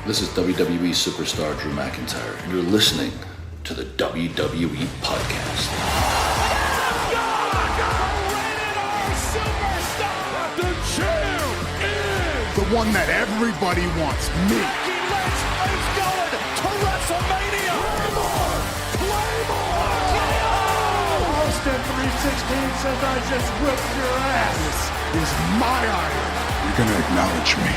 This is WWE superstar Drew McIntyre, and you're listening to the WWE Podcast. The champ is the one that everybody wants, me. Becky Lynch is going to WrestleMania. Claymore! Austin 316 says I just whipped your ass. This is my iron. You're going to acknowledge me.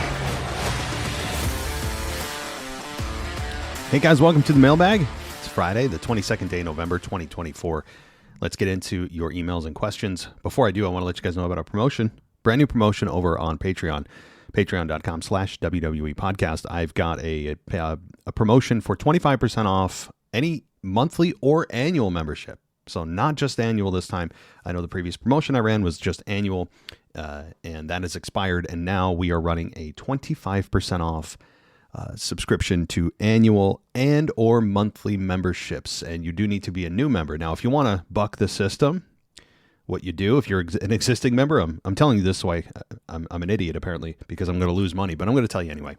Hey guys, welcome to the Mailbag. It's Friday, the 22nd day of November, 2024. Let's get into your emails and questions. Before I do, I want to let you guys know about our promotion. Brand new promotion over on Patreon, patreon.com/WWE podcast. I've got a promotion for 25% off any monthly or annual membership. So not just annual this time. I know the previous promotion I ran was just annual, and that has expired. And now we are running a 25% off subscription to annual and or monthly memberships. And you do need to be a new member. Now, if you want to buck the system, what you do, if you're an existing member, I'm telling you this way, I'm an idiot apparently because I'm going to lose money, but I'm going to tell you anyway.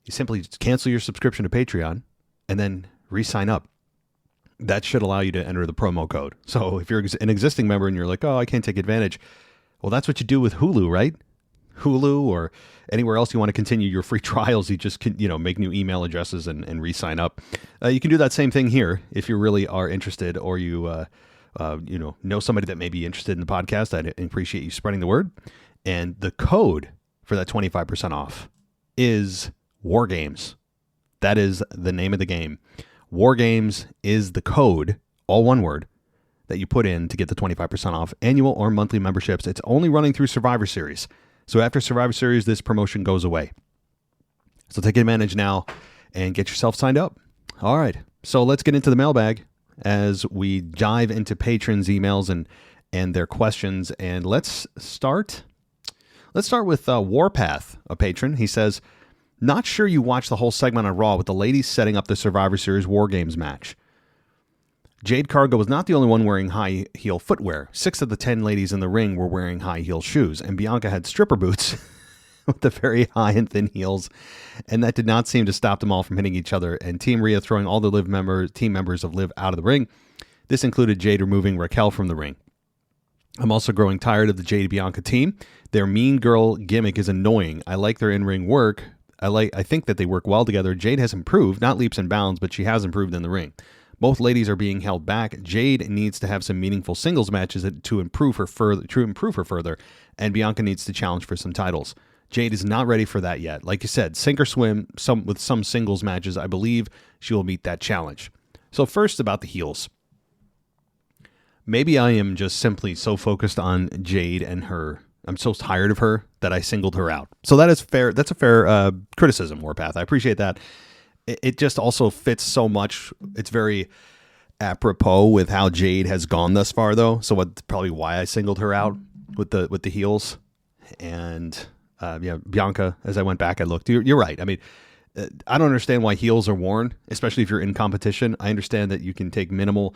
You simply cancel your subscription to Patreon and then re-sign up. That should allow you to enter the promo code. So if you're an existing member and you're like, oh, I can't take advantage. Well, that's what you do with Hulu, right? Hulu or anywhere else you want to continue your free trials, you just can, make new email addresses and re-sign up. You can do that same thing here if you really are interested, or you know somebody that may be interested in the podcast. I'd appreciate you spreading the word. And the code for that 25% off is WarGames. That is the name of the game. WarGames is the code, all one word, that you put in to get the 25% off annual or monthly memberships. It's only running through Survivor Series. So after Survivor Series, this promotion goes away. So take advantage now and get yourself signed up. All right. So let's get into the mailbag as we dive into patrons' emails and their questions. And let's start with Warpath, a patron. He says, not sure you watched the whole segment on Raw with the ladies setting up the Survivor Series WarGames match. Jade Cargill was not the only one wearing high heel footwear. 6 of the 10 ladies in the ring were wearing high heel shoes, and Bianca had stripper boots with the very high and thin heels, and that did not seem to stop them all from hitting each other, and Team Rhea throwing all the team members of Liv out of the ring. This included Jade removing Raquel from the ring. I'm also growing tired of the Jade Bianca team. Their mean girl gimmick is annoying. I like their in-ring work. I think that they work well together. Jade has improved, not leaps and bounds, but she has improved in the ring. Both ladies are being held back. Jade needs to have some meaningful singles matches to improve her further, and Bianca needs to challenge for some titles. Jade is not ready for that yet. Like you said, sink or swim with some singles matches. I believe she will meet that challenge. So first about the heels. Maybe I am just simply so focused on Jade and her. I'm so tired of her that I singled her out. So that is fair. That's a fair criticism, Warpath. I appreciate that. It just also fits so much. It's very apropos with how Jade has gone thus far, though. So that's probably why I singled her out with the heels. And Bianca, as I went back, I looked. You're right. I mean, I don't understand why heels are worn, especially if you're in competition. I understand that you can take minimal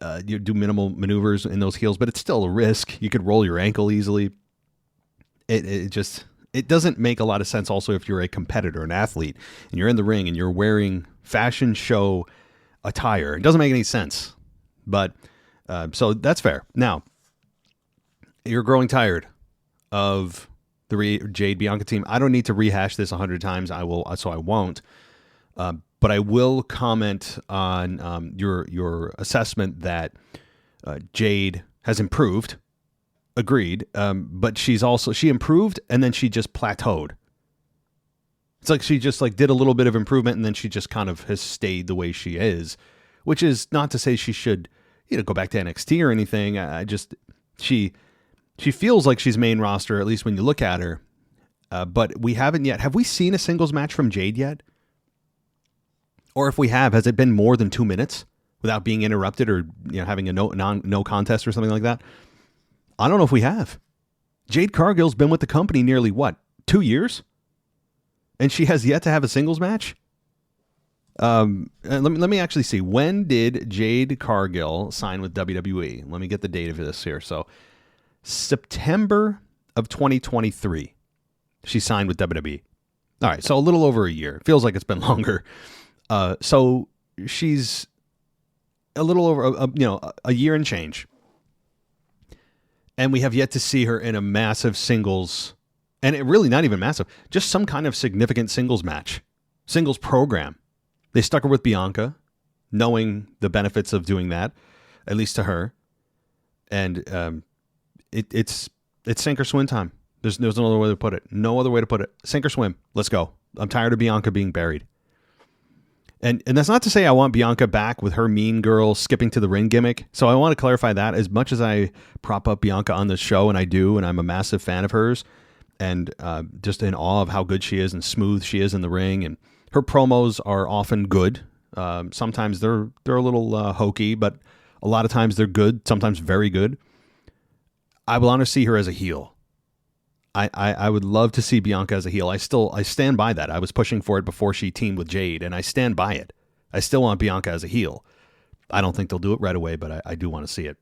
maneuvers in those heels, but it's still a risk. You could roll your ankle easily. It doesn't make a lot of sense also if you're a competitor, an athlete, and you're in the ring and you're wearing fashion show attire. It doesn't make any sense. But so that's fair. Now, you're growing tired of the Jade Bianca team. I don't need to rehash this 100 times. I won't. But I will comment on your assessment that Jade has improved. Agreed. But she improved and then she just plateaued. It's like she just did a little bit of improvement and then she just kind of has stayed the way she is, which is not to say she should, go back to NXT or anything. She feels like she's main roster, at least when you look at her. But we haven't yet. Have we seen a singles match from Jade yet? Or if we have, has it been more than 2 minutes without being interrupted or having a no contest or something like that? I don't know if we have. Jade Cargill's been with the company nearly 2 years? And she has yet to have a singles match? Let me actually see. When did Jade Cargill sign with WWE? Let me get the date of this here. So September of 2023, she signed with WWE. All right, so a little over a year. It feels like it's been longer. So she's a little over, a year and change. And we have yet to see her in a massive singles, and it really not even massive, just some kind of significant singles match, singles program. They stuck her with Bianca, knowing the benefits of doing that, at least to her. And it's sink or swim time. There's no other way to put it. No other way to put it. Sink or swim. Let's go. I'm tired of Bianca being buried. And that's not to say I want Bianca back with her mean girl skipping to the ring gimmick. So I want to clarify that. As much as I prop up Bianca on this show, and I do, and I'm a massive fan of hers, and just in awe of how good she is and smooth she is in the ring, and her promos are often good. Sometimes they're a little hokey, but a lot of times they're good. Sometimes very good. I want to see her as a heel. I would love to see Bianca as a heel. I stand by that. I was pushing for it before she teamed with Jade, and I stand by it. I still want Bianca as a heel. I don't think they'll do it right away, but I do want to see it.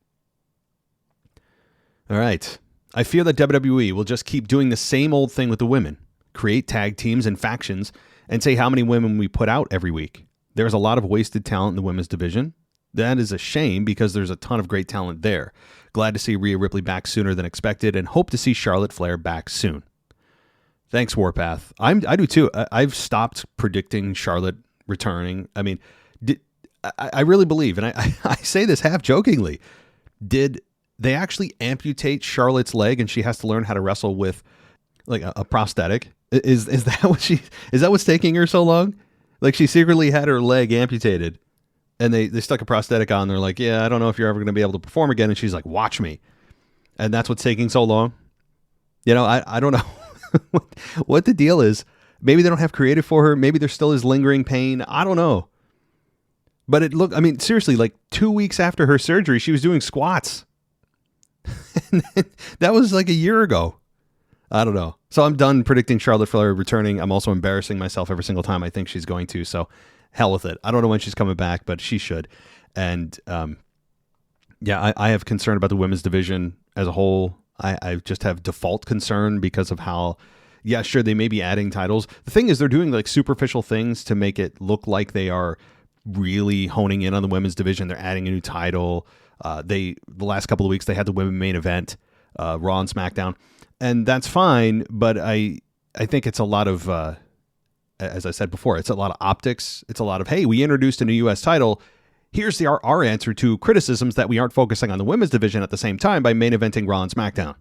All right. I fear that WWE will just keep doing the same old thing with the women. Create tag teams and factions and say how many women we put out every week. There's a lot of wasted talent in the women's division. That is a shame because there's a ton of great talent there. Glad to see Rhea Ripley back sooner than expected and hope to see Charlotte Flair back soon. Thanks, Warpath. I do too. I've stopped predicting Charlotte returning. I mean, I really believe, and I say this half jokingly, did they actually amputate Charlotte's leg and she has to learn how to wrestle with like a prosthetic? Is that what's taking her so long? Like she secretly had her leg amputated. And they stuck a prosthetic on. They're like, yeah, I don't know if you're ever going to be able to perform again. And she's like, watch me. And that's what's taking so long. You know, I don't know what the deal is. Maybe they don't have creative for her. Maybe there still is lingering pain. I don't know. But seriously, like 2 weeks after her surgery, she was doing squats. That was like a year ago. I don't know. So I'm done predicting Charlotte Flair returning. I'm also embarrassing myself every single time I think she's going to. So hell with it. I don't know when she's coming back, but she should. And I have concern about the women's division as a whole. I just have default concern because of how, yeah, sure, they may be adding titles. The thing is, they're doing like superficial things to make it look like they are really honing in on the women's division. They're adding a new title. The last couple of weeks, they had the women main event, Raw and SmackDown. And that's fine, but I think it's a lot of... as I said before, it's a lot of optics. It's a lot of, hey, we introduced a new U.S. title. Here's our answer to criticisms that we aren't focusing on the women's division at the same time by main eventing Raw and SmackDown.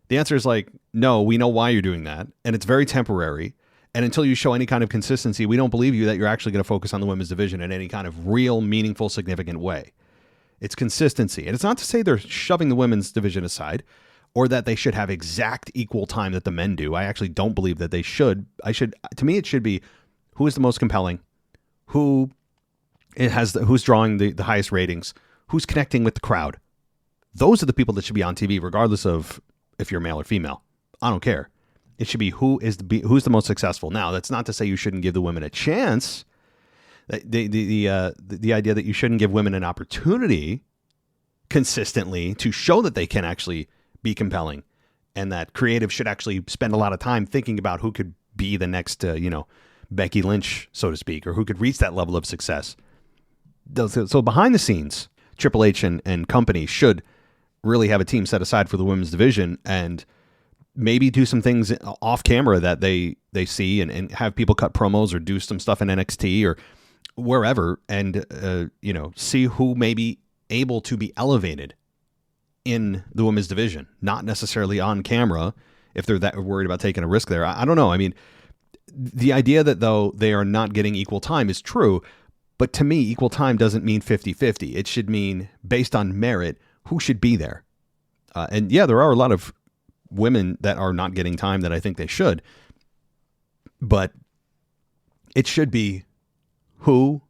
The answer is like, no, we know why you're doing that. And it's very temporary. And until you show any kind of consistency, we don't believe you that you're actually going to focus on the women's division in any kind of real, meaningful, significant way. It's consistency. And it's not to say they're shoving the women's division aside, or that they should have exact equal time that the men do. I actually don't believe that they should. To me, it should be who is the most compelling, who's drawing the highest ratings, who's connecting with the crowd. Those are the people that should be on TV, regardless of if you're male or female. I don't care. It should be who's the most successful. Now, that's not to say you shouldn't give the women a chance. The idea that you shouldn't give women an opportunity consistently to show that they can actually be compelling, and that creative should actually spend a lot of time thinking about who could be the next, Becky Lynch, so to speak, or who could reach that level of success. So behind the scenes, Triple H and company should really have a team set aside for the women's division and maybe do some things off camera that they see and have people cut promos or do some stuff in NXT or wherever and, see who may be able to be elevated in the women's division, not necessarily on camera if they're that worried about taking a risk there. I don't know. I mean, the idea that though they are not getting equal time is true, but to me, equal time doesn't mean 50-50. It should mean based on merit, who should be there. And yeah, there are a lot of women that are not getting time that I think they should, but it should be who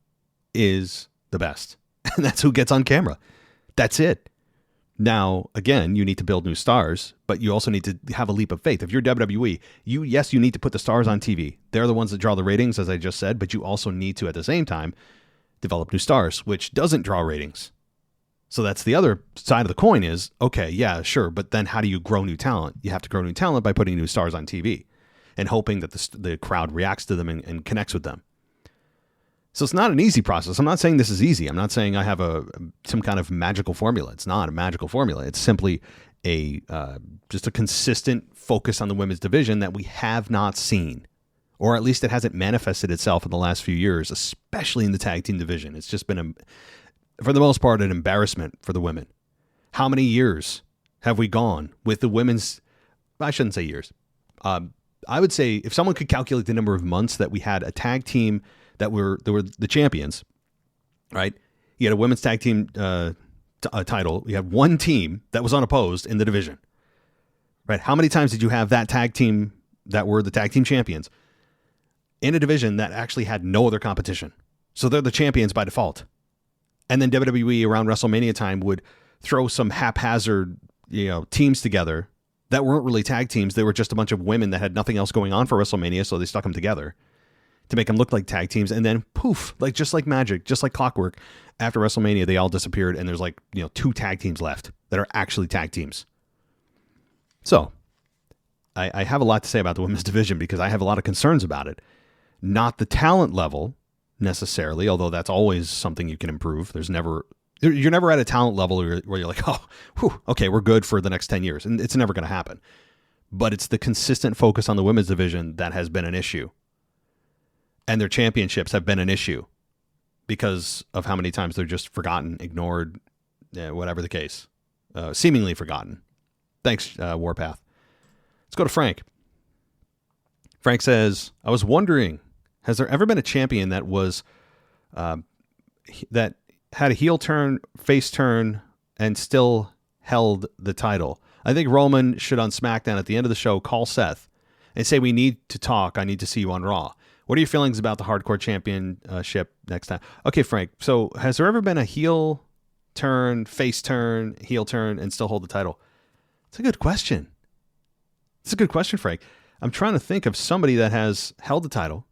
is the best. And that's who gets on camera. That's it. Now, again, you need to build new stars, but you also need to have a leap of faith. If you're WWE, you need to put the stars on TV. They're the ones that draw the ratings, as I just said, but you also need to, at the same time, develop new stars, which doesn't draw ratings. So that's the other side of the coin is, okay, yeah, sure, but then how do you grow new talent? You have to grow new talent by putting new stars on TV. and hoping that the crowd reacts to them and connects with them. So it's not an easy process. I'm not saying this is easy. I'm not saying I have some kind of magical formula. It's not a magical formula. It's simply just a consistent focus on the women's division that we have not seen, or at least it hasn't manifested itself in the last few years, especially in the tag team division. It's just been, for the most part, an embarrassment for the women. How many years have we gone with the women's? I shouldn't say years. I would say if someone could calculate the number of months that we had a tag team that were the champions, right? You had a women's tag team title. You had one team that was unopposed in the division, right? How many times did you have that tag team that were the tag team champions in a division that actually had no other competition? So they're the champions by default. And then WWE around WrestleMania time would throw some haphazard, teams together that weren't really tag teams. They were just a bunch of women that had nothing else going on for WrestleMania, so they stuck them together to make them look like tag teams. And then poof, just like magic, just like clockwork, after WrestleMania, they all disappeared, and there's 2 tag teams left that are actually tag teams. So I have a lot to say about the women's division because I have a lot of concerns about it. Not the talent level necessarily, although that's always something you can improve. You're never at a talent level where you're like, oh, whew, okay, we're good for the next 10 years. And it's never going to happen. But it's the consistent focus on the women's division that has been an issue. And their championships have been an issue because of how many times they're just forgotten, ignored, whatever the case. Seemingly forgotten. Thanks, Warpath. Let's go to Frank. Frank says, I was wondering, has there ever been a champion that was that had a heel turn, face turn, and still held the title? I think Roman should on SmackDown at the end of the show call Seth and say, we need to talk. I need to see you on Raw. What are your feelings about the Hardcore Championship next time? Okay, Frank. So has there ever been a heel turn, face turn, heel turn, and still hold the title? It's a good question. It's a good question, Frank. I'm trying to think of somebody that has held the title,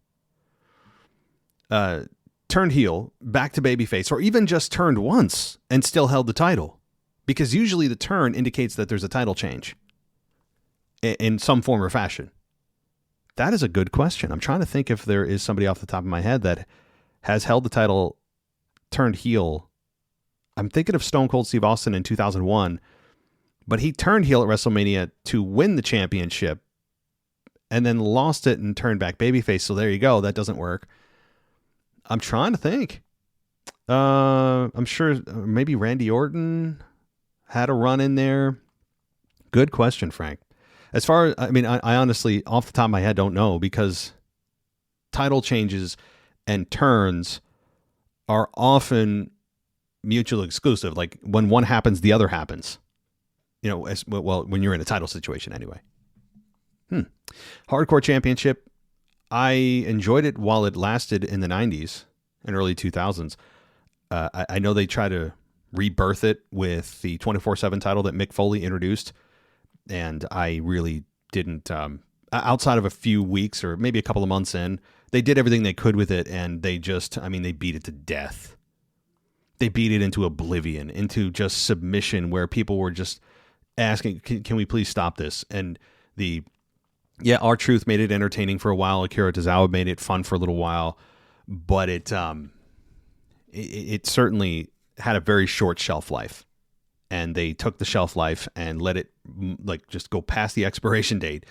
turned heel, back to babyface, or even just turned once and still held the title. Because usually the turn indicates that there's a title change in some form or fashion. That is a good question. I'm trying to think if there is somebody off the top of my head that has held the title, turned heel. I'm thinking of Stone Cold Steve Austin in 2001, but he turned heel at WrestleMania to win the championship and then lost it and turned back babyface. So there you go. That doesn't work. I'm trying to think. I'm sure maybe Randy Orton had a run in there. Good question, Frank. As far as, I honestly, off the top of my head, don't know because title changes and turns are often mutually exclusive. Like when one happens, the other happens. When you're in a title situation anyway. Hardcore Championship. I enjoyed it while it lasted in the 90s and early 2000s. I know they try to rebirth it with the 24/7 title that Mick Foley introduced. And I really didn't, outside of a few weeks or maybe a couple of months in, they did everything they could with it. And they they beat it to death. They beat it into oblivion, into just submission where people were just asking, can we please stop this? And R-Truth made it entertaining for a while. Akira Tozawa made it fun for a little while, but it certainly had a very short shelf life. And they took the shelf life and let it just go past the expiration date,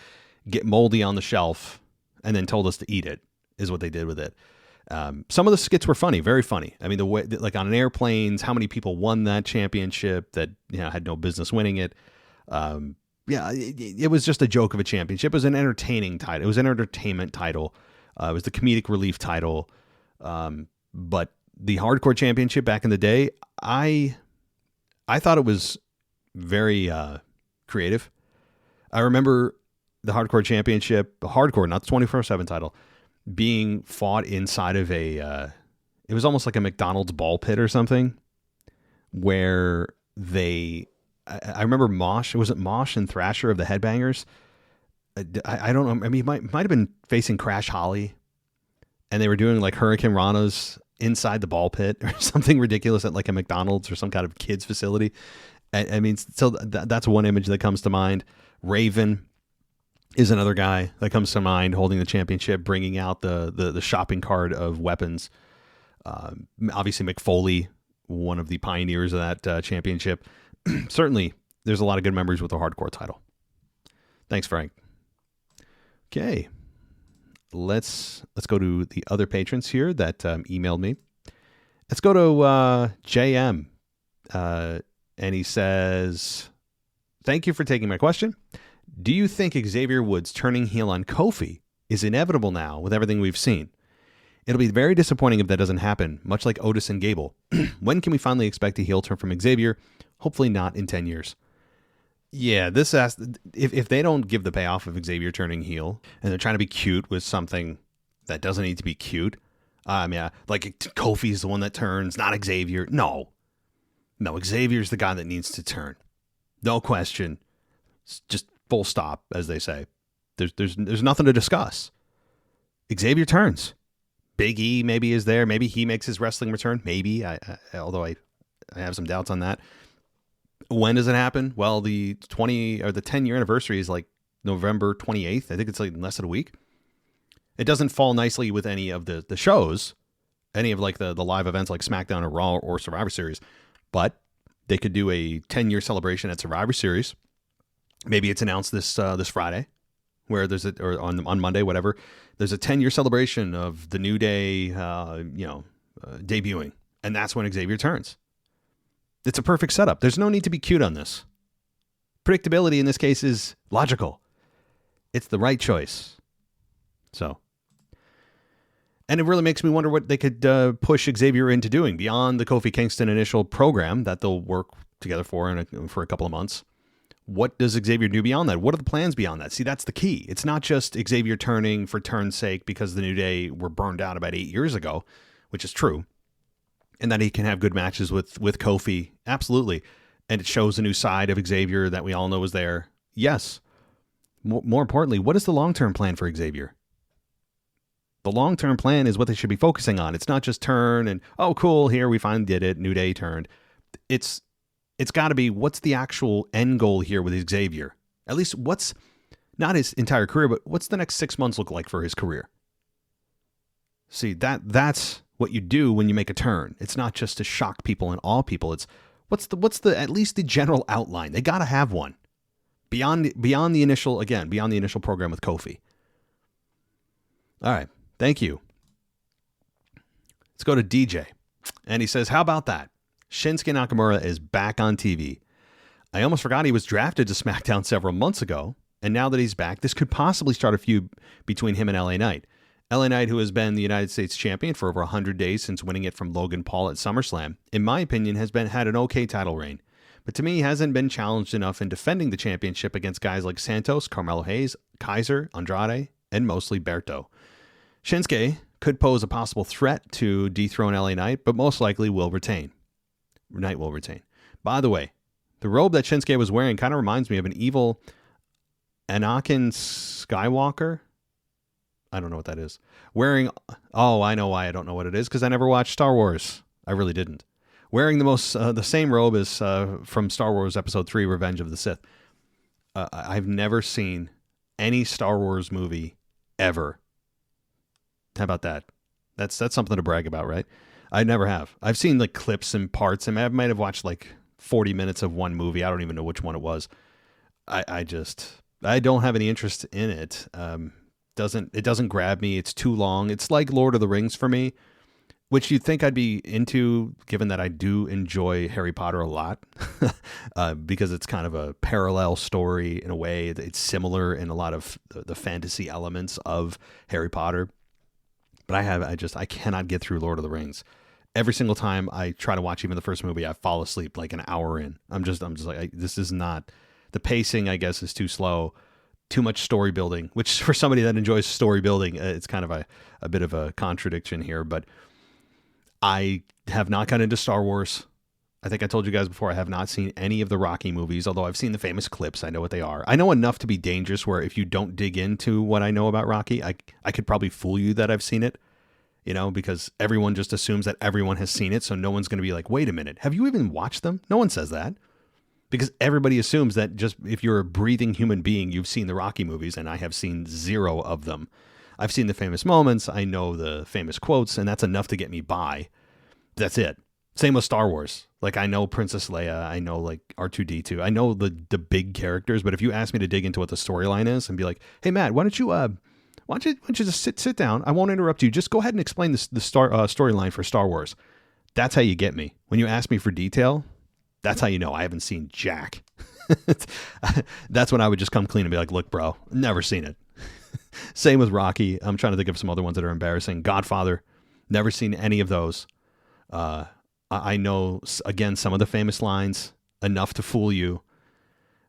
get moldy on the shelf, and then told us to eat it, is what they did with it. Some of the skits were funny, very funny. The way, on an airplanes, how many people won that championship that had no business winning it. It was just a joke of a championship. It was an entertaining title. It was an entertainment title. It was the comedic relief title. But the Hardcore Championship back in the day, I thought it was very creative. I remember the Hardcore Championship, hardcore, not the 24/7 title, being fought inside of it was almost like a McDonald's ball pit or something, where I remember Mosh, was it Mosh and Thrasher of the Headbangers? I don't know. He might have been facing Crash Holly, and they were doing like Hurricane Ranas inside the ball pit or something ridiculous at like a McDonald's or some kind of kids facility. So that's one image that comes to mind. Raven is another guy that comes to mind holding the championship, bringing out the shopping cart of weapons. Obviously, McFoley, one of the pioneers of that championship. Certainly, there's a lot of good members with the hardcore title. Thanks, Frank. Okay, let's go to the other patrons here that emailed me. Let's go to JM, and he says, "Thank you for taking my question. Do you think Xavier Woods turning heel on Kofi is inevitable now with everything we've seen? It'll be very disappointing if that doesn't happen, much like Otis and Gable. When can we finally expect a heel turn from Xavier? Hopefully not in 10 years. Yeah, if they don't give the payoff of Xavier turning heel and they're trying to be cute with something that doesn't need to be cute, like Kofi's the one that turns, not Xavier. No, Xavier's the guy that needs to turn. No question. It's just full stop, as they say. There's nothing to discuss. Xavier turns. Big E maybe is there. Maybe he makes his wrestling return. Maybe. Although I have some doubts on that. When does it happen? Well, the 10-year anniversary is like November 28th. I think it's like less than a week. It doesn't fall nicely with any of the shows, any of like the live events like SmackDown or Raw or Survivor Series. But they could do a 10-year celebration at Survivor Series. Maybe it's announced this Friday, where there's or on Monday, whatever. There's a 10-year celebration of the New Day, debuting, and that's when Xavier turns. It's a perfect setup. There's no need to be cute on this. Predictability in this case is logical. It's the right choice. So, and it really makes me wonder what they could push Xavier into doing beyond the Kofi Kingston initial program that they'll work together for a couple of months. What does Xavier do beyond that? What are the plans beyond that? See, that's the key. It's not just Xavier turning for turn's sake because the New Day were burned out about 8 years ago, which is true, and that he can have good matches with Kofi. Absolutely. And it shows a new side of Xavier that we all know is there. Yes. More importantly, what is the long-term plan for Xavier? The long-term plan is what they should be focusing on. It's not just turn and, oh, cool, here we finally did it. New Day turned. It's got to be, what's the actual end goal here with Xavier? At least what's not his entire career, but what's the next 6 months look like for his career? See, that's what you do when you make a turn. It's not just to shock people and awe people. It's what's the at least the general outline. They got to have one beyond the initial program with Kofi. All right. Thank you. Let's go to DJ. And he says, how about that? Shinsuke Nakamura is back on TV. I almost forgot he was drafted to SmackDown several months ago, and now that he's back, this could possibly start a feud between him and LA Knight. LA Knight, who has been the United States champion for over 100 days since winning it from Logan Paul at SummerSlam, in my opinion, has had an okay title reign. But to me, he hasn't been challenged enough in defending the championship against guys like Santos, Carmelo Hayes, Kaiser, Andrade, and mostly Berto. Shinsuke could pose a possible threat to dethrone LA Knight, but most likely will retain. Knight will retain. By the way, the robe that Shinsuke was wearing kind of reminds me of an evil Anakin Skywalker. I don't know what that is. I know why I don't know what it is, because I never watched Star Wars. I really didn't. Wearing the same robe as from Star Wars Episode 3, Revenge of the Sith. I've never seen any Star Wars movie ever. How about that? That's something to brag about, right? I never have. I've seen like clips and parts, and I might have watched like 40 minutes of one movie. I don't even know which one it was. I don't have any interest in it. It doesn't grab me. It's too long. It's like Lord of the Rings for me, which you'd think I'd be into, given that I do enjoy Harry Potter a lot, because it's kind of a parallel story in a way. It's similar in a lot of the fantasy elements of Harry Potter. But I cannot get through Lord of the Rings. Every single time I try to watch even the first movie, I fall asleep like an hour in. I'm just like, this is not, the pacing, I guess, is too slow, too much story building, which for somebody that enjoys story building, it's kind of a bit of a contradiction here. But I have not gotten into Star Wars. I think I told you guys before, I have not seen any of the Rocky movies, although I've seen the famous clips. I know what they are. I know enough to be dangerous where if you don't dig into what I know about Rocky, I could probably fool you that I've seen it, because everyone just assumes that everyone has seen it. So no one's going to be like, wait a minute, have you even watched them? No one says that. because everybody assumes that just if you're a breathing human being, you've seen the Rocky movies, and I have seen 0 of them. I've seen the famous moments. I know the famous quotes, and that's enough to get me by. That's it. Same with Star Wars. Like, I know Princess Leia. I know, like, R2-D2. I know the big characters, but if you ask me to dig into what the storyline is and be like, hey, Matt, why don't you just sit down? I won't interrupt you. Just go ahead and explain the storyline for Star Wars. That's how you get me. When you ask me for detail, that's how you know I haven't seen jack. That's when I would just come clean and be like, look, bro, never seen it. Same with Rocky. I'm trying to think of some other ones that are embarrassing. Godfather, never seen any of those. I know, again, some of the famous lines, enough to fool you,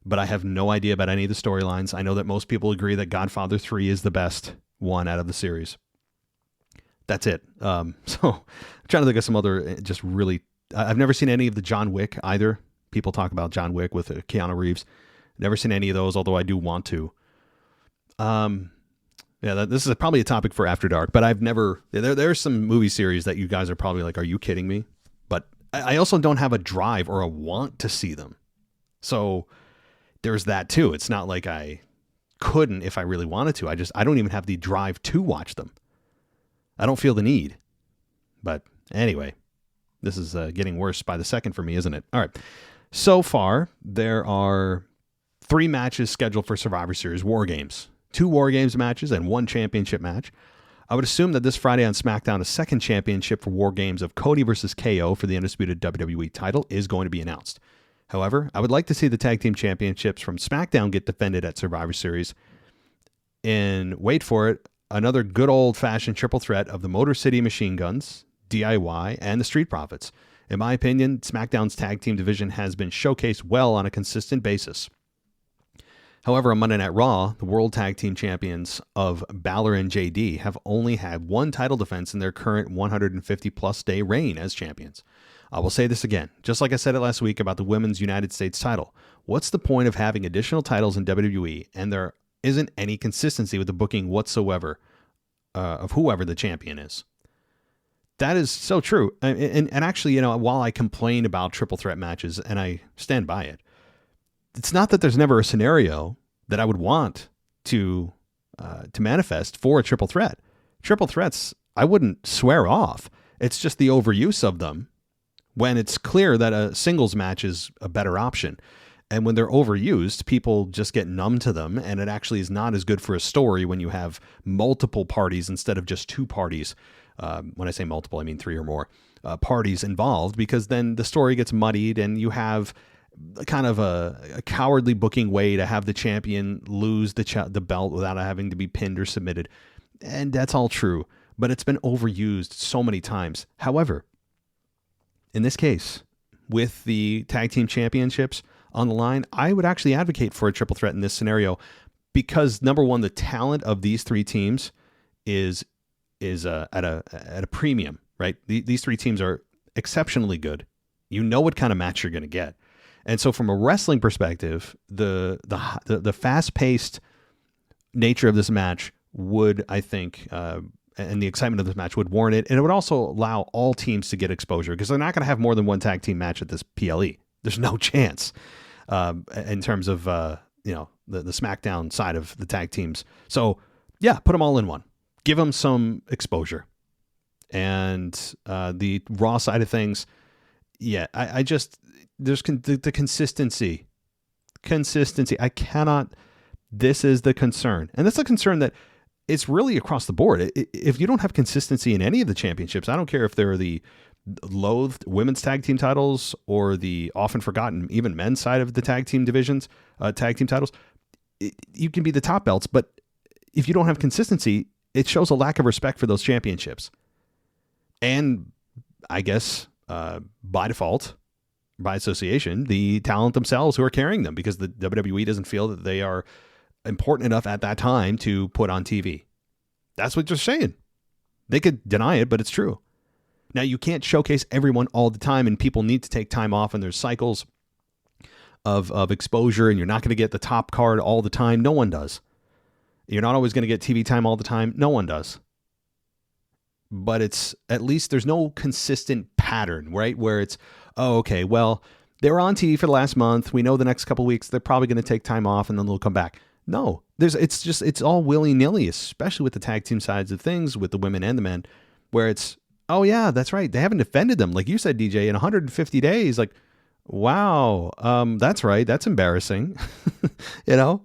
but I have no idea about any of the storylines. I know that most people agree that Godfather 3 is the best one out of the series. That's it. So I'm trying to think of some other just really... I've never seen any of the John Wick either. People talk about John Wick with Keanu Reeves. Never seen any of those, although I do want to. This is probably a topic for After Dark, but I've never... There's some movie series that you guys are probably like, are you kidding me? But I also don't have a drive or a want to see them. So there's that too. It's not like I couldn't if I really wanted to. I don't even have the drive to watch them. I don't feel the need. But anyway, this is getting worse by the second for me, isn't it? All right. So far, there are 3 matches scheduled for Survivor Series WarGames. 2 WarGames matches and 1 championship match. I would assume that this Friday on SmackDown, a second championship for WarGames of Cody versus KO for the undisputed WWE title is going to be announced. However, I would like to see the tag team championships from SmackDown get defended at Survivor Series. And wait for it, another good old-fashioned triple threat of the Motor City Machine Guns, DIY, and the Street Profits. In my opinion, SmackDown's tag team division has been showcased well on a consistent basis. However, on Monday Night Raw, the World Tag Team Champions of Balor and JD have only had 1 title defense in their current 150-plus day reign as champions. I will say this again, just like I said it last week about the Women's United States title. What's the point of having additional titles in WWE and there isn't any consistency with the booking whatsoever of whoever the champion is? That is so true. And actually, while I complain about triple threat matches, and I stand by it, it's not that there's never a scenario that I would want to manifest for a triple threat. Triple threats, I wouldn't swear off. It's just the overuse of them when it's clear that a singles match is a better option. And when they're overused, people just get numb to them, and it actually is not as good for a story when you have multiple parties instead of just 2 parties. When I say multiple, I mean 3 or more parties involved, because then the story gets muddied and you have kind of a cowardly booking way to have the champion lose the belt without having to be pinned or submitted. And that's all true, but it's been overused so many times. However, in this case, with the tag team championships on the line, I would actually advocate for a triple threat in this scenario because, number one, the talent of these 3 teams is at a premium, right? These 3 teams are exceptionally good. You know what kind of match you're going to get. And so from a wrestling perspective, the fast-paced nature of this match would, I think, and the excitement of this match would warrant it. And it would also allow all teams to get exposure because they're not going to have more than 1 tag team match at this PLE. There's no chance in terms of, the SmackDown side of the tag teams. So, yeah, put them all in one. Give them some exposure. And the Raw side of things, yeah, I just... There's the consistency. I cannot. This is the concern. And that's a concern that it's really across the board. If you don't have consistency in any of the championships, I don't care if they're the loathed women's tag team titles or the often forgotten even men's side of the tag team divisions, tag team titles, you can be the top belts. But if you don't have consistency, it shows a lack of respect for those championships. And I guess by default, by association, the talent themselves who are carrying them, because the WWE doesn't feel that they are important enough at that time to put on TV. That's what they're saying. They could deny it, but it's true. Now, you can't showcase everyone all the time, and people need to take time off, and there's cycles of exposure, and you're not going to get the top card all the time. No one does. You're not always going to get TV time all the time. No one does. But it's at least there's no consistent pattern, right? Where it's, oh, okay, well, they were on TV for the last month. We know the next couple of weeks they're probably going to take time off and then they'll come back. No, it's all willy-nilly, especially with the tag team sides of things, with the women and the men, where it's, oh yeah, that's right. They haven't defended them. Like you said, DJ, in 150 days, like, wow, that's right. That's embarrassing. You know,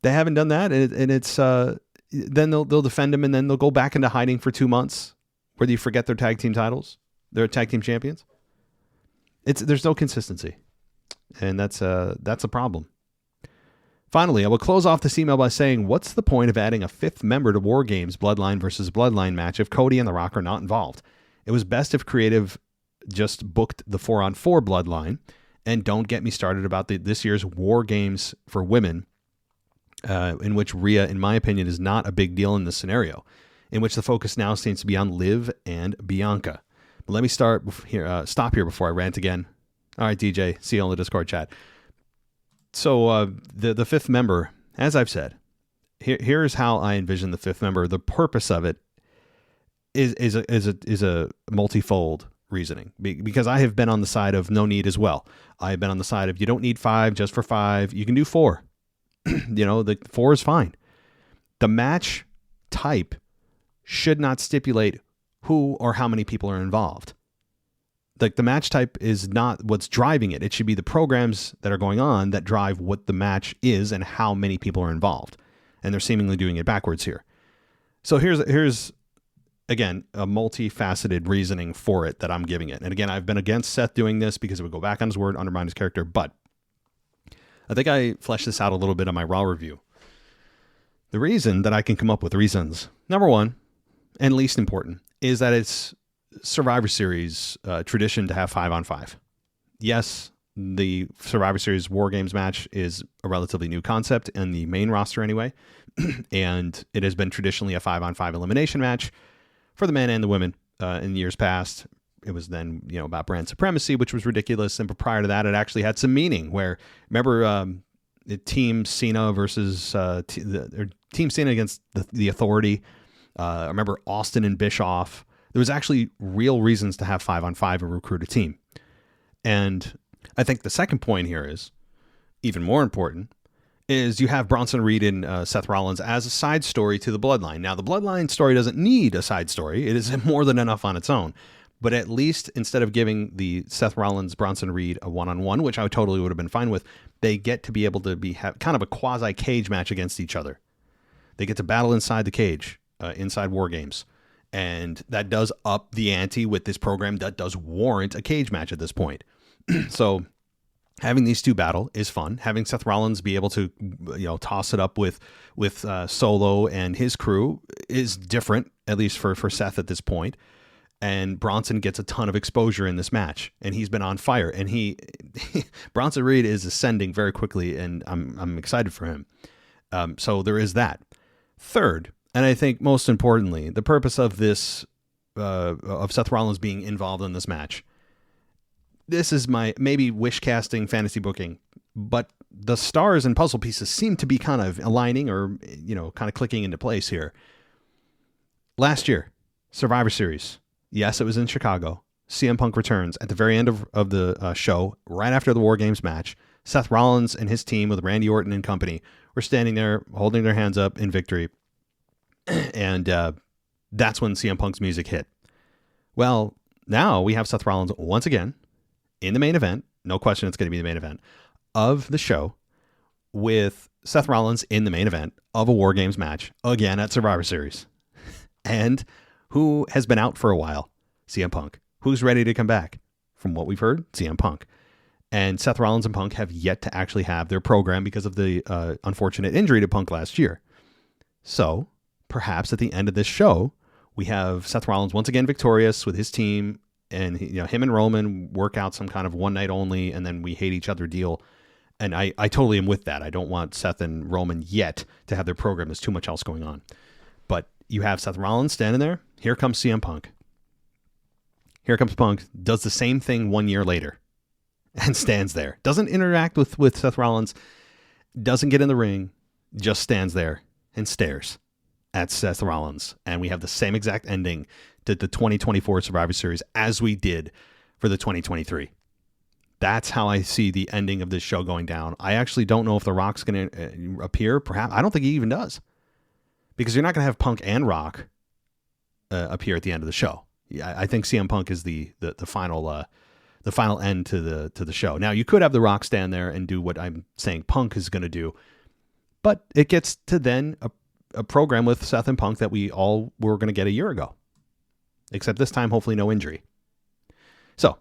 they haven't done that. And it's, then they'll defend them and then they'll go back into hiding for 2 months where you forget their tag team titles. They're tag team champions. There's no consistency. And that's a problem. Finally, I will close off this email by saying, what's the point of adding a fifth member to WarGames Bloodline versus Bloodline match if Cody and The Rock are not involved? It was best if creative just booked the 4-on-4 Bloodline, and don't get me started about this year's WarGames for women, in which Rhea, in my opinion, is not a big deal in this scenario, in which the focus now seems to be on Liv and Bianca. But let me stop here before I rant again. All right, DJ, see you on the Discord chat. So the fifth member, as I've said, here's how I envision the fifth member. The purpose of it is a multifold reasoning, because I have been on the side of no need as well. I have been on the side of you don't need 5 just for 5. You can do 4. The 4 is fine. The match type should not stipulate who or how many people are involved. Like, the match type is not what's driving it. It should be the programs that are going on that drive what the match is and how many people are involved. And they're seemingly doing it backwards here. So here's again, a multifaceted reasoning for it that I'm giving it. And again, I've been against Seth doing this because it would go back on his word, undermine his character. But I think I fleshed this out a little bit on my Raw review. The reason that I can come up with reasons, number one, and least important, is that it's Survivor Series tradition to have 5-on-5. Yes, the Survivor Series WarGames match is a relatively new concept in the main roster anyway, and it has been traditionally a 5-on-5 elimination match for the men and the women in years past. It was then, about brand supremacy, which was ridiculous, and prior to that, it actually had some meaning. Where remember, Team Cena versus Team Cena against the Authority. I remember Austin and Bischoff. There was actually real reasons to have 5-on-5 and recruit a team. And I think the second point here is, even more important, is you have Bronson Reed and Seth Rollins as a side story to the Bloodline. Now, the Bloodline story doesn't need a side story. It is more than enough on its own. But at least instead of giving the Seth Rollins, Bronson Reed a 1-on-1, which I totally would have been fine with, they get to be able to have kind of a quasi-cage match against each other. They get to battle inside the cage, inside WarGames. And that does up the ante with this program that does warrant a cage match at this point. So having these two battle is fun. Having Seth Rollins be able to, toss it up with Solo and his crew is different, at least for Seth at this point. And Bronson gets a ton of exposure in this match, and he's been on fire. And Bronson Reed is ascending very quickly, and I'm excited for him. So there is that. Third, and I think most importantly, the purpose of this, of Seth Rollins being involved in this match. This is my maybe wish casting, fantasy booking, but the stars and puzzle pieces seem to be kind of aligning or, kind of clicking into place here. Last year, Survivor Series. Yes, it was in Chicago. CM Punk returns at the very end of the show, right after the WarGames match. Seth Rollins and his team with Randy Orton and company were standing there holding their hands up in victory. And that's when CM Punk's music hit. Well, now we have Seth Rollins once again in the main event. No question it's going to be the main event of the show, with Seth Rollins in the main event of a WarGames match again at Survivor Series. And who has been out for a while? CM Punk. Who's ready to come back? From what we've heard, CM Punk. And Seth Rollins and Punk have yet to actually have their program because of the unfortunate injury to Punk last year. So perhaps at the end of this show, we have Seth Rollins once again victorious with his team, and him and Roman work out some kind of one night only, and then we hate each other deal. And I totally am with that. I don't want Seth and Roman yet to have their program. There's too much else going on. But you have Seth Rollins standing there. Here comes CM Punk. Here comes Punk, does the same thing 1 year later and stands there. Doesn't interact with Seth Rollins, doesn't get in the ring, just stands there and stares at Seth Rollins. And we have the same exact ending to the 2024 Survivor Series as we did for the 2023. That's how I see the ending of this show going down. I actually don't know if The Rock's going to appear. Perhaps I don't think he even does, because you're not going to have Punk and Rock appear at the end of the show. Yeah, I think CM Punk is the final end to the show. Now you could have The Rock stand there and do what I'm saying Punk is going to do, but it gets to then a program with Seth and Punk that we all were going to get a year ago, except this time hopefully no injury. So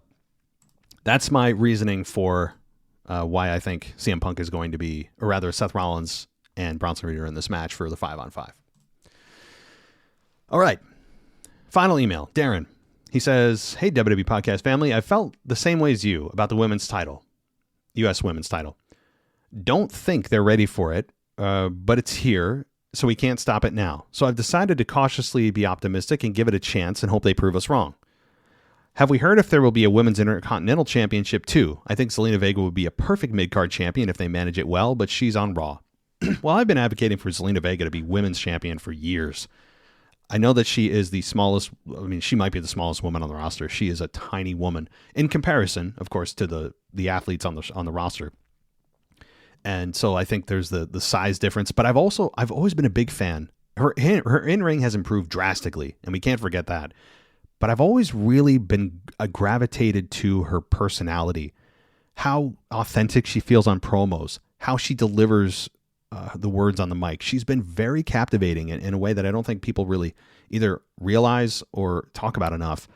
that's my reasoning for why I think CM Punk is going to be, or rather Seth Rollins and Bronson Reed in this match for the 5-on-5. All right. Final email. Darren. He says, "Hey, WWE Podcast family, I felt the same way as you about the women's title, U.S. women's title. Don't think they're ready for it, but it's here, so we can't stop it now. So I've decided to cautiously be optimistic and give it a chance and hope they prove us wrong. Have we heard if there will be a Women's Intercontinental Championship too? I think Zelina Vega would be a perfect mid-card champion if they manage it well, but she's on Raw. Well, I've been advocating for Zelina Vega to be women's champion for years. I know that she is the smallest. I mean, she might be the smallest woman on the roster. She is a tiny woman in comparison, of course, to the athletes on the roster. And so I think there's the size difference. But I've always been a big fan. Her in-ring has improved drastically, and we can't forget that. But I've always really been gravitated to her personality, how authentic she feels on promos, how she delivers the words on the mic. She's been very captivating in a way that I don't think people really either realize or talk about enough.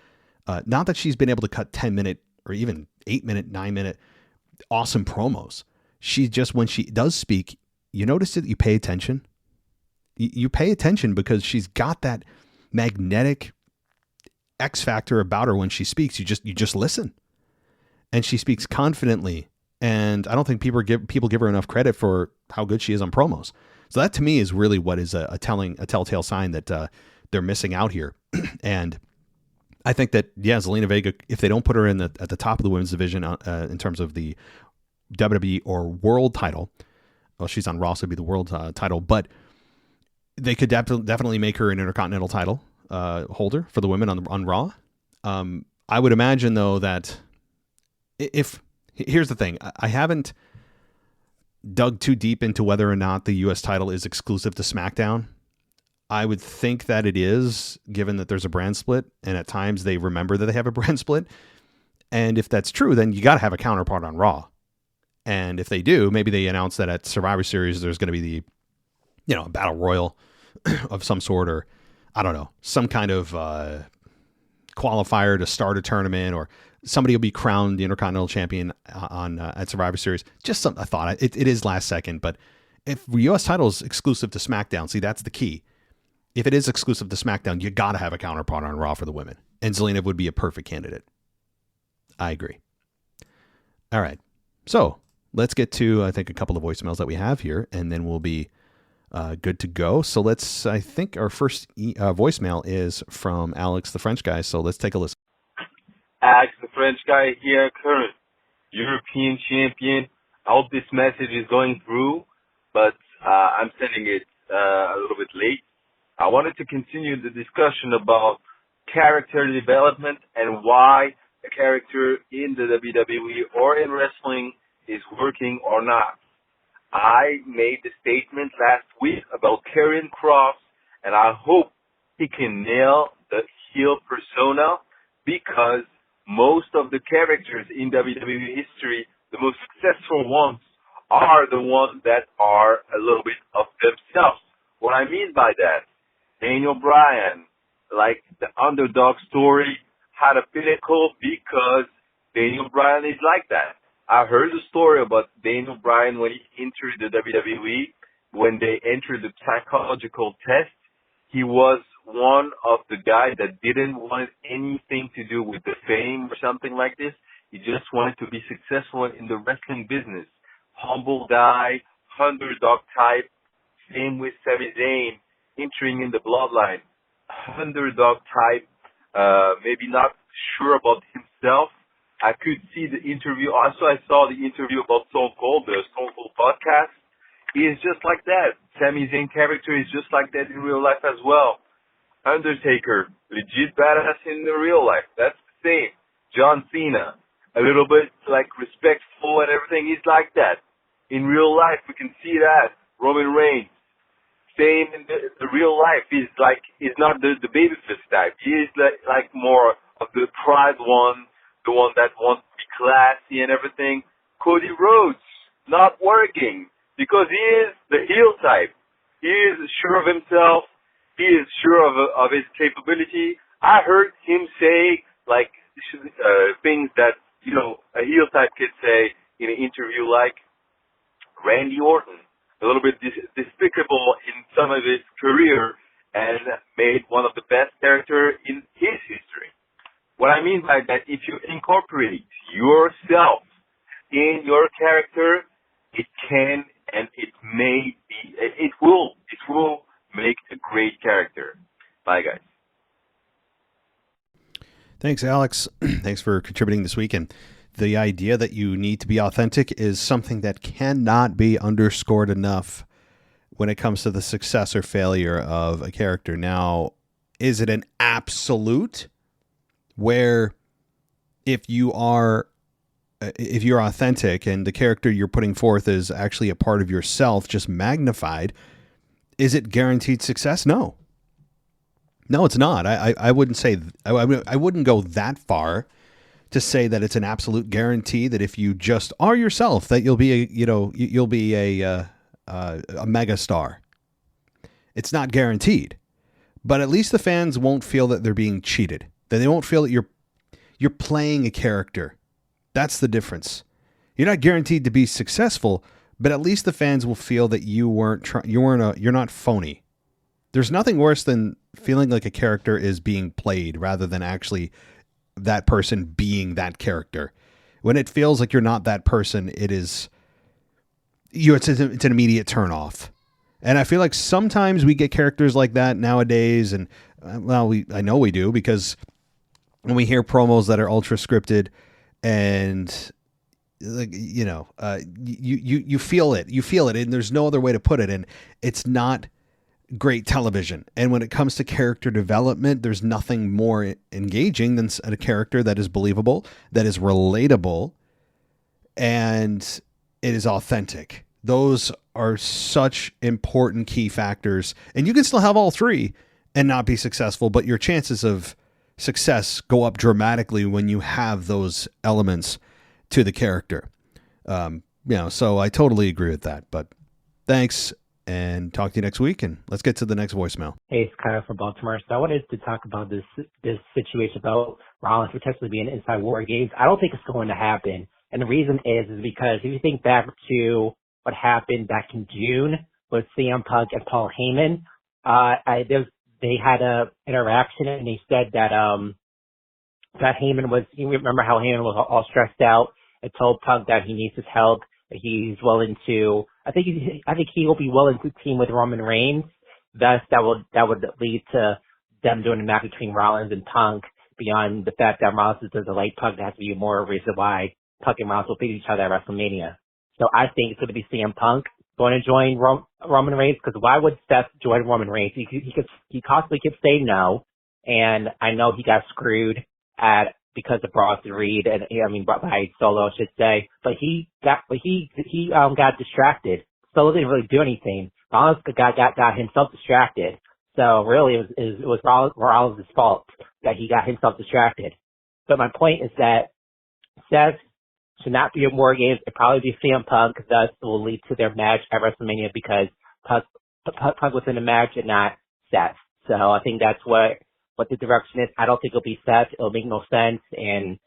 Not that she's been able to cut 10-minute or even 8-minute, 9-minute awesome promos. She just, when she does speak, you notice it, you pay attention. You pay attention because she's got that magnetic X factor about her when she speaks. You just listen, and she speaks confidently. And I don't think people give her enough credit for how good she is on promos. So that to me is really what is a telltale sign that they're missing out here. And I think that, yeah, Zelina Vega, if they don't put her at the top of the women's division in terms of the WWE or world title, well, she's on Raw, so it'd be the world title, but they could definitely make her an Intercontinental title holder for the women on Raw. I would imagine, though, that here's the thing. I haven't dug too deep into whether or not the U.S. title is exclusive to SmackDown. I would think that it is, given that there's a brand split, and at times they remember that they have a brand split. And if that's true, then you got to have a counterpart on Raw. And if they do, maybe they announce that at Survivor Series there's going to be a battle royal of some sort, or I don't know, some kind of qualifier to start a tournament, or somebody will be crowned the Intercontinental Champion at Survivor Series. Just a thought. It is last second, but if the U.S. title is exclusive to SmackDown, see, that's the key. If it is exclusive to SmackDown, you got to have a counterpart on Raw for the women. And Zelina would be a perfect candidate. I agree. All right. So let's get to, I think, a couple of voicemails that we have here, and then we'll be good to go. So I think our first voicemail is from Alex, the French guy. So let's take a listen. Alex, the French guy here, current European champion. I hope this message is going through, but I'm sending it a little bit late. I wanted to continue the discussion about character development and why a character in the WWE or in wrestling is working or not. I made the statement last week about Karrion Kross, and I hope he can nail the heel persona, because most of the characters in WWE history, the most successful ones, are the ones that are a little bit of themselves. What I mean by that, Daniel Bryan, like the underdog story, had a pinnacle because Daniel Bryan is like that. I heard the story about Daniel Bryan when he entered the WWE, when they entered the psychological test. He was one of the guys that didn't want anything to do with the fame or something like this. He just wanted to be successful in the wrestling business. Humble guy, underdog type. Same with Sami Zayn, entering in the bloodline. Underdog type, maybe not sure about himself. I could see the interview. Also, I saw the interview about Stone Cold, the Stone Cold podcast. He is just like that. Sami Zayn character is just like that in real life as well. Undertaker, legit badass in the real life. That's the same. John Cena, a little bit like respectful and everything. He's like that. In real life, we can see that. Roman Reigns, same in the real life. He's not the babyface type. He is like more of the pride one, the one that wants to be classy and everything. Cody Rhodes, not working because he is the heel type. He is sure of himself. He is sure of his capability. I heard him say things that, a heel type could say in an interview, like Randy Orton, a little bit despicable in some of his career and made one of the best characters in his history. What I mean by that, if you incorporate yourself in your character, it can and it will make a great character. Bye, guys. Thanks, Alex. Thanks for contributing this week. And the idea that you need to be authentic is something that cannot be underscored enough when it comes to the success or failure of a character. Now, is it an absolute where if you're authentic and the character you're putting forth is actually a part of yourself, just magnified, is it guaranteed success? No, it's not. I wouldn't say, I wouldn't go that far to say that it's an absolute guarantee that if you just are yourself, that you'll be a mega star. It's not guaranteed, but at least the fans won't feel that they're being cheated. That they won't feel that you're playing a character. That's the difference. You're not guaranteed to be successful, but at least the fans will feel that you're not phony. There's nothing worse than feeling like a character is being played rather than actually that person being that character. When it feels like you're not that person, it's an immediate turn off. And I feel like sometimes we get characters like that nowadays, and I know we do, because when we hear promos that are ultra scripted and you feel it, and there's no other way to put it, and it's not great television. And when it comes to character development, there's nothing more engaging than a character that is believable, that is relatable, and it is authentic. Those are such important key factors, and you can still have all three and not be successful, but your chances of success go up dramatically when you have those elements to the character. So I totally agree with that, but thanks, and talk to you next week, and let's get to the next voicemail. Hey, it's Kyle from Baltimore. So I wanted to talk about this situation about Rollins potentially being inside WarGames. I don't think it's going to happen. And the reason is because if you think back to what happened back in June with CM Punk and Paul Heyman, they had a interaction, and they said that Heyman was, you remember how Heyman was all stressed out and told Punk that he needs his help. He's willing to, I think he will be willing to team with Roman Reigns. Thus, that would lead to them doing a match between Rollins and Punk, beyond the fact that Rollins does a light Punk. That has to be more reason why Punk and Rollins will beat each other at WrestleMania. So I think it's going to be CM Punk going to join Roman Reigns, because why would Seth join Roman Reigns? He constantly keeps saying no, and I know he got screwed because of Bronson Reed, by Solo, I should say. But he got distracted. Solo didn't really do anything. Rollins got himself distracted. So really, it was Rollins' fault that he got himself distracted. But my point is that Seth should not be in WarGames. It'd probably be CM Punk. Thus, it will lead to their match at WrestleMania, because Punk was in the match and not Seth. So I think that's what the direction is. I don't think it'll be Seth. It'll make no sense, and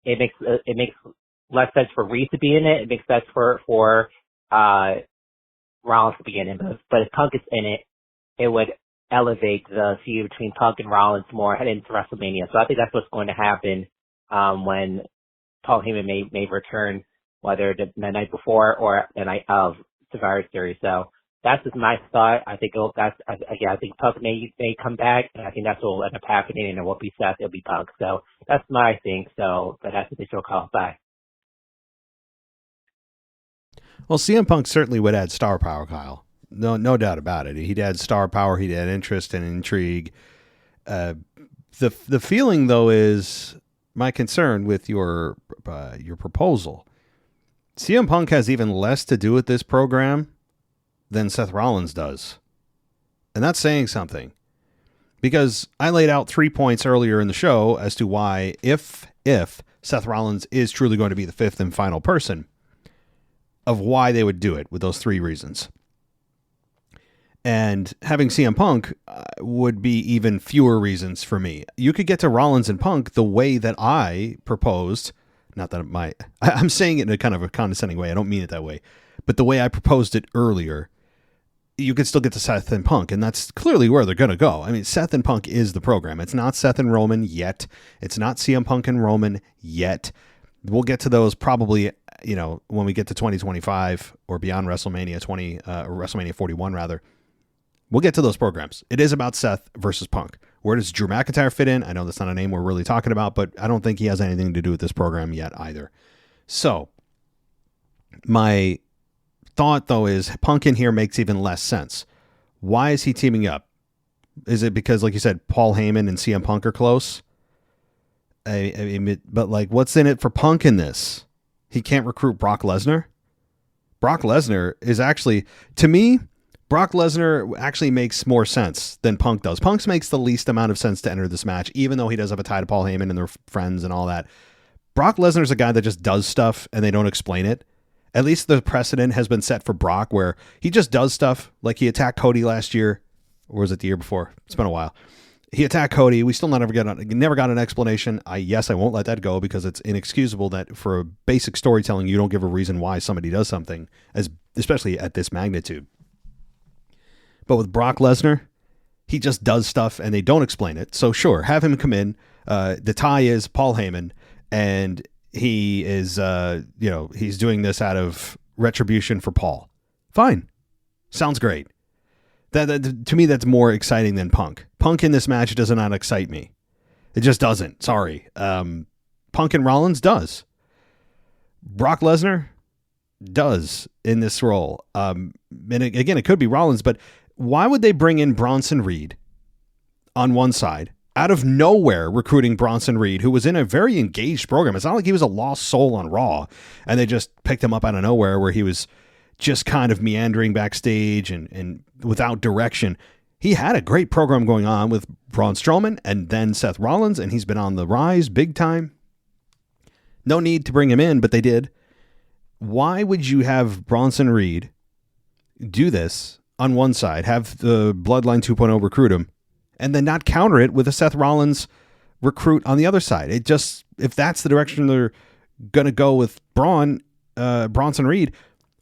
it makes less sense for Reed to be in it. It makes sense for Rollins to be in it. But if Punk is in it, it would elevate the feud between Punk and Rollins more heading into WrestleMania. So I think that's what's going to happen when Paul Heyman may return, whether the night before or the night of Survivor Series. So that's just my thought. I think I think Punk may come back, and I think that's what will end up happening, and it won't be Seth, it'll be Punk. So that's my thing. So, but that's what they still call. Bye. Well, CM Punk certainly would add star power, Kyle. No doubt about it. He'd add star power. He'd add interest and intrigue. The feeling, though, is my concern with your proposal. CM Punk has even less to do with this program than Seth Rollins does. And that's saying something. Because I laid out 3 points earlier in the show as to why, if Seth Rollins is truly going to be the fifth and final person, of why they would do it with those 3 reasons. And having CM Punk would be even fewer reasons for me. You could get to Rollins and Punk the way that I proposed. Not that I'm saying it in a kind of a condescending way. I don't mean it that way. But the way I proposed it earlier, you could still get to Seth and Punk. And that's clearly where they're going to go. I mean, Seth and Punk is the program. It's not Seth and Roman yet. It's not CM Punk and Roman yet. We'll get to those probably, when we get to 2025 or beyond WrestleMania 20, or WrestleMania 41 rather. We'll get to those programs. It is about Seth versus Punk. Where does Drew McIntyre fit in? I know that's not a name we're really talking about, but I don't think he has anything to do with this program yet either. So, my thought, though, is Punk in here makes even less sense. Why is he teaming up? Is it because, like you said, Paul Heyman and CM Punk are close? But, what's in it for Punk in this? He can't recruit Brock Lesnar? Brock Lesnar is actually, to me, Brock Lesnar actually makes more sense than Punk does. Punk makes the least amount of sense to enter this match, even though he does have a tie to Paul Heyman and their friends and all that. Brock Lesnar's a guy that just does stuff and they don't explain it. At least the precedent has been set for Brock where he just does stuff. Like he attacked Cody last year. Or was it the year before? It's been a while. He attacked Cody. We still never got an explanation. I won't let that go because it's inexcusable that for basic storytelling, you don't give a reason why somebody does something, especially at this magnitude. But with Brock Lesnar, he just does stuff and they don't explain it. So sure, have him come in. The tie is Paul Heyman, and he is, he's doing this out of retribution for Paul. Fine. Sounds great. That to me, that's more exciting than Punk. Punk in this match does not excite me. It just doesn't. Sorry. Punk and Rollins does. Brock Lesnar does in this role. And again, it could be Rollins, but why would they bring in Bronson Reed on one side, out of nowhere recruiting Bronson Reed, who was in a very engaged program? It's not like he was a lost soul on Raw, and they just picked him up out of nowhere where he was just kind of meandering backstage and without direction. He had a great program going on with Braun Strowman and then Seth Rollins, and he's been on the rise big time. No need to bring him in, but they did. Why would you have Bronson Reed do this on one side, have the Bloodline 2.0 recruit him, and then not counter it with a Seth Rollins recruit on the other side? It just, if that's the direction they're going to go with Bronson Reed,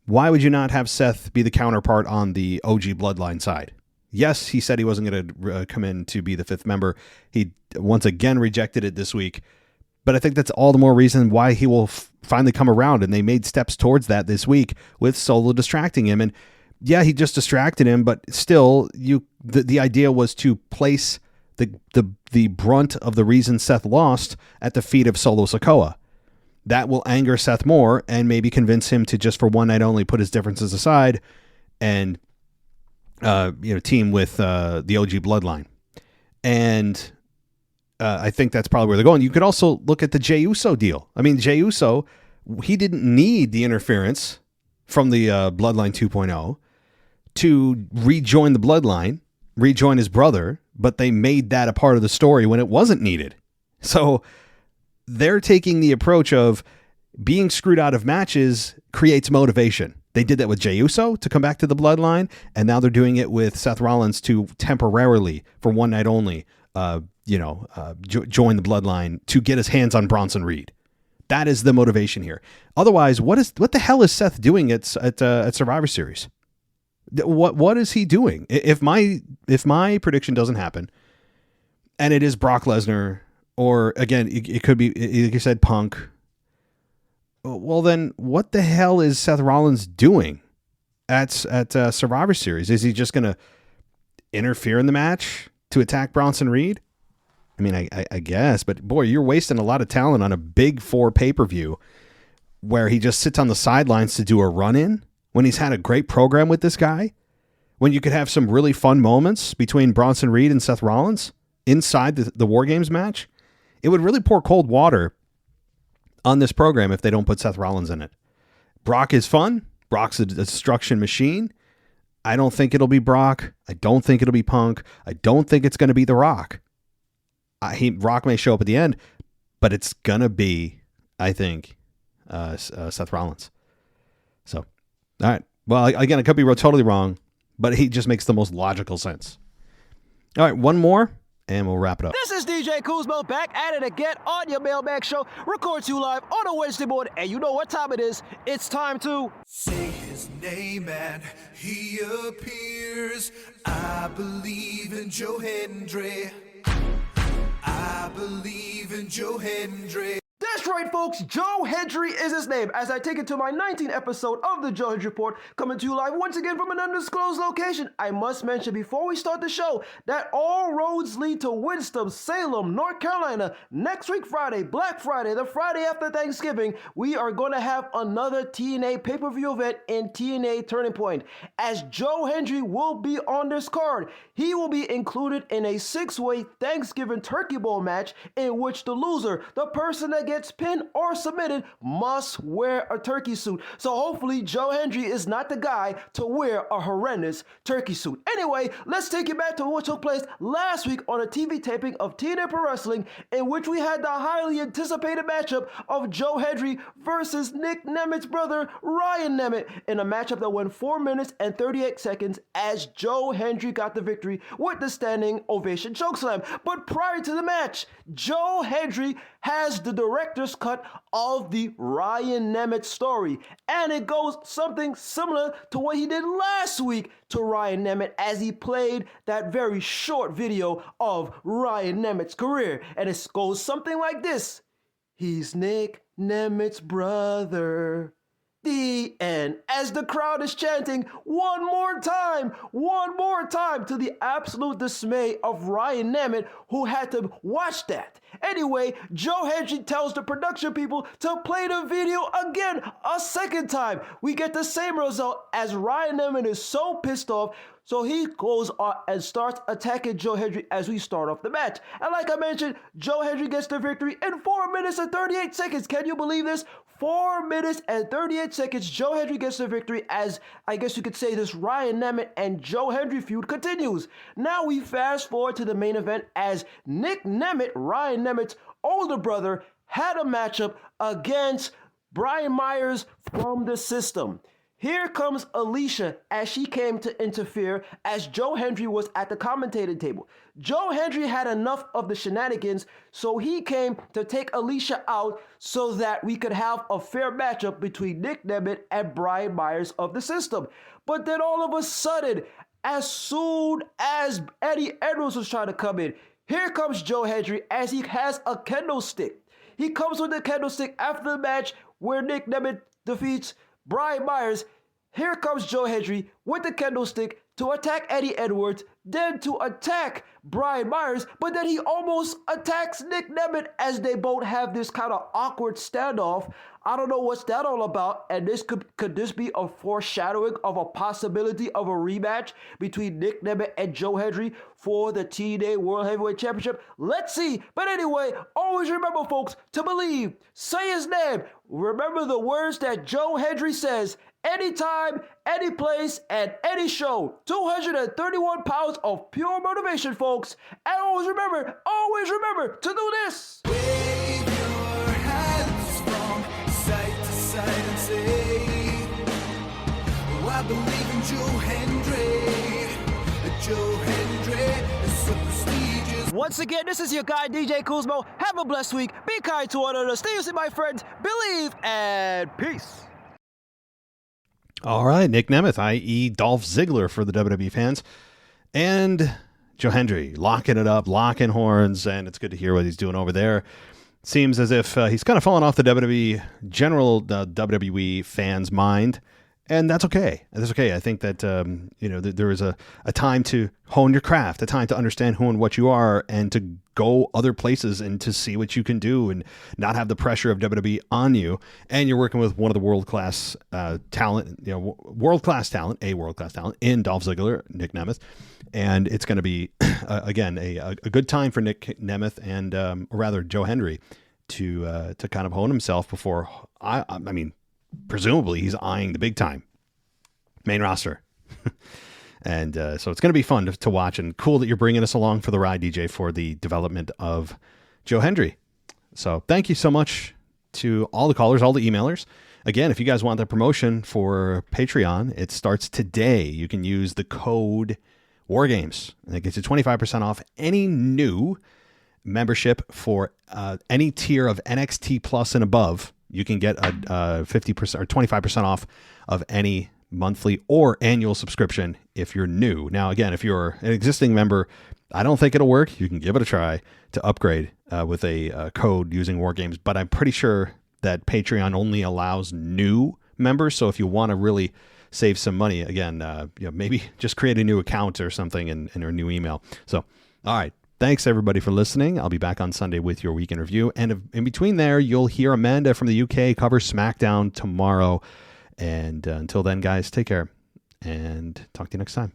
why would you not have Seth be the counterpart on the OG Bloodline side? Yes, he said he wasn't going to come in to be the fifth member. He once again rejected it this week. But I think that's all the more reason why he will finally come around. And they made steps towards that this week with Solo distracting him. And yeah, he just distracted him, but still, the idea was to place the brunt of the reason Seth lost at the feet of Solo Sikoa. That will anger Seth more and maybe convince him to just for one night only put his differences aside and team with the OG Bloodline. And I think that's probably where they're going. You could also look at the Jey Uso deal. I mean, Jey Uso, he didn't need the interference from the Bloodline 2.0 to rejoin the Bloodline, rejoin his brother, but they made that a part of the story when it wasn't needed. So they're taking the approach of being screwed out of matches creates motivation. They did that with Jey Uso to come back to the Bloodline, and now they're doing it with Seth Rollins to temporarily, for one night only, join the Bloodline to get his hands on Bronson Reed. That is the motivation here. Otherwise, what the hell is Seth doing at Survivor Series? What is he doing? If my prediction doesn't happen, and it is Brock Lesnar, or again, it could be, like you said, Punk. Well, then what the hell is Seth Rollins doing at Survivor Series? Is he just going to interfere in the match to attack Bronson Reed? I mean, I guess, but boy, you're wasting a lot of talent on a big 4 pay-per-view where he just sits on the sidelines to do a run-in when he's had a great program with this guy, when you could have some really fun moments between Bronson Reed and Seth Rollins inside the WarGames match. It would really pour cold water on this program if they don't put Seth Rollins in it. Brock is fun. Brock's a destruction machine. I don't think it'll be Brock. I don't think it'll be Punk. I don't think it's going to be The Rock. Rock may show up at the end, but it's going to be, I think, Seth Rollins. So, all right. Well, again, I could be totally wrong, but he just makes the most logical sense. All right, one more, and we'll wrap it up. This is DJ Kuzmo back at it again on your Mailbag show. Records you live on a Wednesday morning, and you know what time it is. It's time to Say his name and he appears. I believe in Joe Hendry. I believe in Joe Hendry. That's right, folks. Joe Hendry is his name. As I take it to my 19th episode of the Joe Hendry Report, coming to you live once again from an undisclosed location. I must mention before we start the show that all roads lead to Winston-Salem, North Carolina. Next week, Friday, Black Friday, the Friday after Thanksgiving, we are going to have another TNA pay-per-view event in TNA Turning Point. As Joe Hendry will be on this card, he will be included in a 6-way Thanksgiving Turkey Bowl match in which the loser, the person that gets pinned or submitted, must wear a turkey suit. So hopefully Joe Hendry is not the guy to wear a horrendous turkey suit. Anyway, let's take you back to what took place last week on a TV taping of TNA Pro Wrestling, in which we had the highly anticipated matchup of Joe Hendry versus Nick Nemit's brother, Ryan Nemeth, in a matchup that went 4 minutes and 38 seconds as Joe Hendry got the victory with the standing ovation chokeslam. But prior to the match, Joe Hendry has the director's cut of the Ryan Nemeth story, and it goes something similar to what he did last week to Ryan Nemeth as he played that very short video of Ryan Nemeth's career, and it goes something like this: he's Nick Nemeth's brother. The end. As the crowd is chanting one more time, to the absolute dismay of Ryan Nemeth, who had to watch that. Anyway, Joe Hendry tells the production people to play the video again a second time. We get the same result as Ryan Nemeth is so pissed off, so he goes on and starts attacking Joe Hendry as we start off the match. And like I mentioned, Joe Hendry gets the victory in 4 minutes and 38 seconds. Can you believe this? 4 minutes and 38 seconds, Joe Hendry gets the victory as, I guess you could say, this Ryan Nemeth and Joe Hendry feud continues. Now we fast forward to the main event as Nick Nemeth, Ryan Nemeth's older brother, had a matchup against Brian Myers from the System. Here comes Alicia as she came to interfere as Joe Hendry was at the commentating table. Joe Hendry had enough of the shenanigans, so he came to take Alicia out so that we could have a fair matchup between Nick Nemeth and Brian Myers of the System. But then all of a sudden, as soon as Eddie Edwards was trying to come in, here comes Joe Hendry as he has a kendo stick. He comes with the kendo stick after the match where Nick Nemeth defeats Brian Myers. Here comes Joe Hendry with the kendo stick to attack Eddie Edwards, then to attack Brian Myers, but then he almost attacks Nick Nemeth as they both have this kind of awkward standoff. I don't know what's that all about, and this could this be a foreshadowing of a possibility of a rematch between Nick Nemeth and Joe Hendry for the TNA World Heavyweight Championship? Let's see. But anyway, always remember, folks, to believe, say his name, remember the words that Joe Hendry says: anytime, any place, and any show. 231 pounds of pure motivation, folks. And always remember to do this. Wave your hands from side to side and say, oh, I believe in Joe Hendry. Joe Hendry is so prestigious. Once again, this is your guy, DJ Kuzmo. Have a blessed week. Be kind to one another. Stay safe, my friends. Believe and peace. All right, Nick Nemeth, i.e. Dolph Ziggler for the WWE fans, and Joe Hendry locking it up, locking horns, and it's good to hear what he's doing over there. Seems as if he's kind of fallen off the WWE, general WWE fans' mind, And that's okay. That's okay. I think that, there is a time to hone your craft, a time to understand who and what you are, and to go other places and to see what you can do and not have the pressure of WWE on you. And you're working with one of the world-class talent in Dolph Ziggler, Nick Nemeth. And it's going to be, again, a good time for Nick Nemeth and, or rather, Joe Hendry to kind of hone himself before, I mean, presumably he's eyeing the big time main roster. And so it's going to be fun to watch, and cool that you're bringing us along for the ride, DJ, for the development of Joe Hendry. So thank you so much to all the callers, all the emailers. Again, if you guys want the promotion for Patreon, it starts today. You can use the code WarGames, and it gets you 25% off any new membership for any tier of NXT Plus and above. You can get a 50% or 25% off of any monthly or annual subscription if you're new. Now, again, if you're an existing member, I don't think it'll work. You can give it a try to upgrade with a code using WarGames, but I'm pretty sure that Patreon only allows new members. So if you want to really save some money, again, maybe just create a new account or something and a new email. So, all right. Thanks, everybody, for listening. I'll be back on Sunday with your weekend review. And in between there, you'll hear Amanda from the UK cover SmackDown tomorrow. And until then, guys, take care and talk to you next time.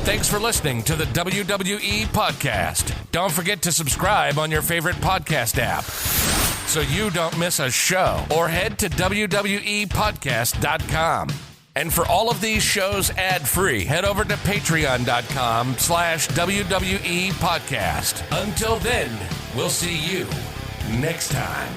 Thanks for listening to the WWE Podcast. Don't forget to subscribe on your favorite podcast app so you don't miss a show, or head to WWEpodcast.com. And for all of these shows ad-free, head over to patreon.com/WWE Podcast. Until then, we'll see you next time.